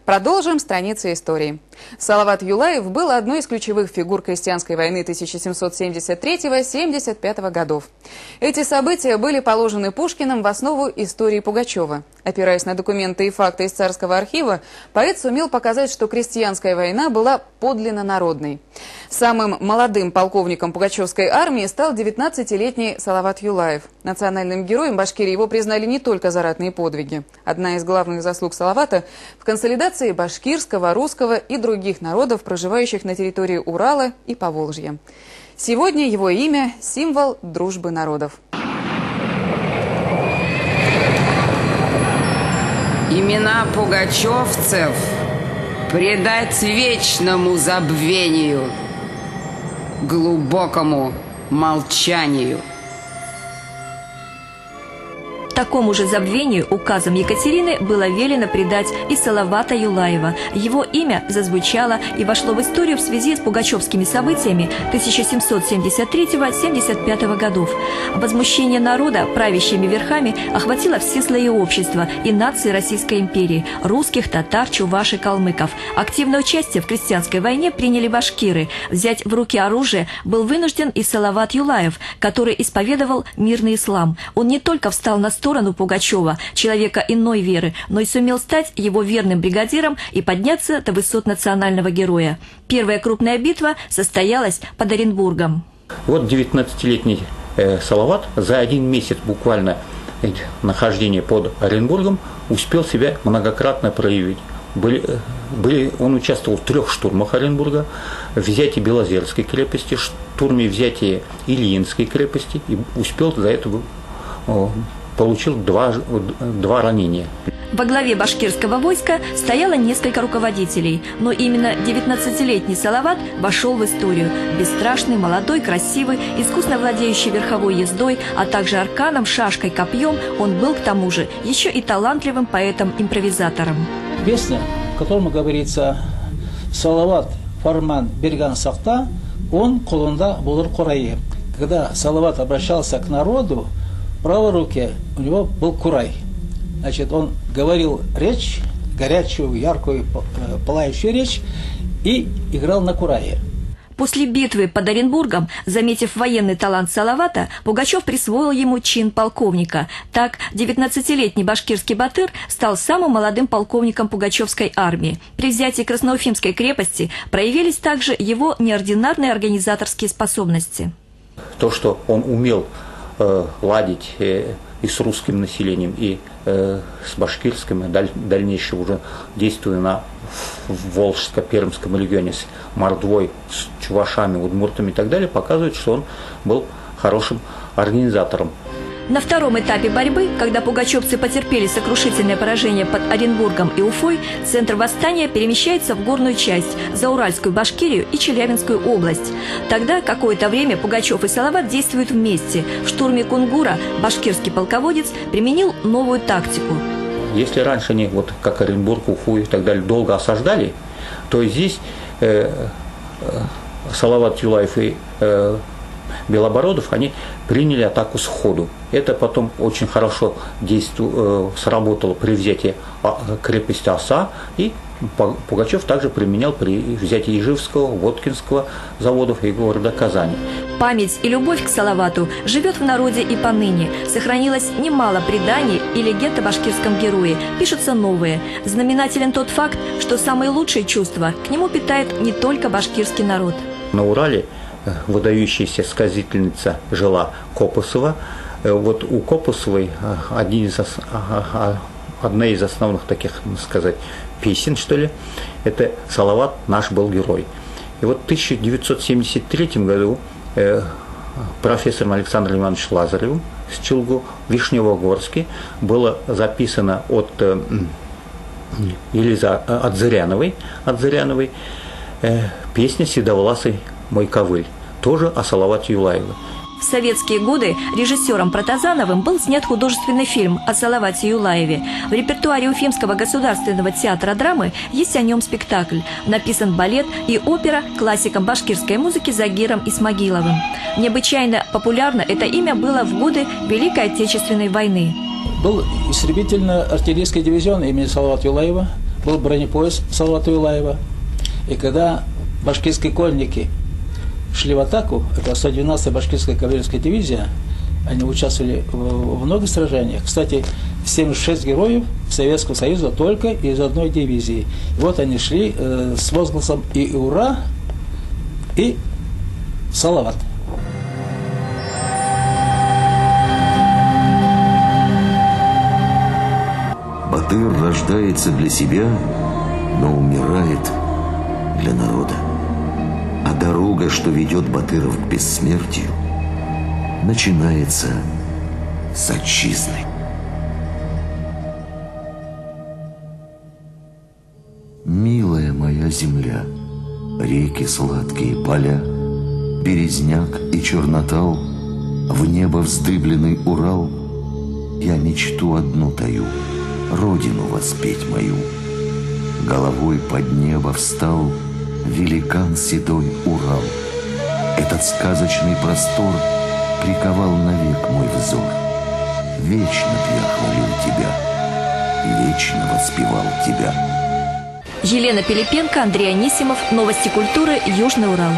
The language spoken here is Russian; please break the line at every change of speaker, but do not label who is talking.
Продолжим страницы истории. Салават Юлаев был одной из ключевых фигур крестьянской войны 1773-75 годов. Эти события были положены Пушкиным в основу истории Пугачева. Опираясь на документы и факты из царского архива, поэт сумел показать, что крестьянская война была подлинно народной. Самым молодым полковником пугачевской армии стал 19-летний Салават Юлаев. Национальным героем Башкирии его признали не только за ратные подвиги. Одна из главных заслуг Салавата в консолидации башкирского, русского и других народов, проживающих на территории Урала и Поволжья. Сегодня его имя – символ дружбы народов.
Имена пугачевцев предать вечному забвению, глубокому молчанию.
Такому же забвению указом Екатерины было велено предать и Салавата Юлаева. Его имя зазвучало и вошло в историю в связи с пугачевскими событиями 1773-75 годов. Возмущение народа правящими верхами охватило все слои общества и нации Российской империи – русских, татар, чуваш и калмыков. Активное участие в крестьянской войне приняли башкиры. Взять в руки оружие был вынужден и Салават Юлаев, который исповедовал мирный ислам. Он не только встал на сторону Пугачева, человека иной веры, но и сумел стать его верным бригадиром и подняться до высот национального героя. Первая крупная битва состоялась под Оренбургом.
Вот 19-летний Салават за один месяц буквально нахождения под Оренбургом успел себя многократно проявить. Он участвовал в 3 штурмах Оренбурга, взятии Белозерской крепости, штурме взятия Ильинской крепости, и успел за это получил два ранения.
Во главе башкирского войска стояло несколько руководителей, но именно 19-летний Салават вошел в историю. Бесстрашный, молодой, красивый, искусно владеющий верховой ездой, а также арканом, шашкой, копьем, он был к тому же еще и талантливым поэтом-импровизатором.
Песня, в котором говорится «Салават фарман берган сахта, он колунда булыр курайы». Когда Салават обращался к народу, в правой руке у него был курай. Значит, он говорил речь, горячую, яркую, пылающую речь, и играл на курае.
После битвы под Оренбургом, заметив военный талант Салавата, Пугачев присвоил ему чин полковника. Так, 19-летний башкирский батыр стал самым молодым полковником пугачевской армии. При взятии Красноуфимской крепости проявились также его неординарные организаторские способности.
То, что он умел ладить и с русским населением, и с башкирским, и дальнейшее уже действуя на Волжско-Пермском регионе с Мордвой, с чувашами, удмуртами и так далее, показывает, что он был хорошим организатором.
На втором этапе борьбы, когда пугачевцы потерпели сокрушительное поражение под Оренбургом и Уфой, центр восстания перемещается в горную часть, Зауральскую Башкирию и Челябинскую область. Тогда какое-то время Пугачев и Салават действуют вместе. В штурме Кунгура башкирский полководец применил новую тактику.
Если раньше они, вот как Оренбург, Уфу и так далее, долго осаждали, то здесь Салават Юлаев и Белобородов, они приняли атаку сходу. Это потом очень хорошо сработало при взятии крепости Оса, и Пугачев также применял при взятии Ижевского, Воткинского заводов и города Казани.
Память и любовь к Салавату живет в народе и поныне. Сохранилось немало преданий и легенд о башкирском герое. Пишутся новые. Знаменателен тот факт, что самые лучшие чувства к нему питает не только башкирский народ.
На Урале выдающаяся сказительница жила Копосова. Вот у Копосовой одна из основных таких, сказать, песен, что ли, это «Салават наш был герой». И вот в 1973 году профессором Александром Ивановичем Лазаревым с Чулгу в Вишневогорске было записано от Зыряновой песня «Седовласый мой ковыль», тоже о Салавате Юлаеве.
В советские годы режиссером Протазановым был снят художественный фильм о Салавате Юлаеве. В репертуаре Уфимского государственного театра драмы есть о нем спектакль. Написан балет и опера классиком башкирской музыки Загиром Исмагиловым. Необычайно популярно это имя было в годы Великой Отечественной войны.
Был истребительно-артиллерийский дивизион имени Салавата Юлаева, был бронепоезд Салавата Юлаева. И когда башкирские конники шли в атаку, это 112-я башкирская кавалерийская дивизия, они участвовали в многих сражениях. Кстати, 76 героев Советского Союза только из одной дивизии. И вот они шли с возгласом и ура, и салават.
Батыр рождается для себя, но умирает для народа. А дорога, что ведет батыров к бессмертию, начинается с отчизны. Милая моя земля, реки сладкие, поля, Березняк и Чернотал, в небо вздыбленный Урал, я мечту одну таю, родину воспеть мою. Головой под небо встал великан седой Урал. Этот сказочный простор приковал навек мой взор. Вечно я хвалил тебя, вечно воспевал тебя.
Елена Пилипенко, Андрей Анисимов. Новости культуры. Южный Урал.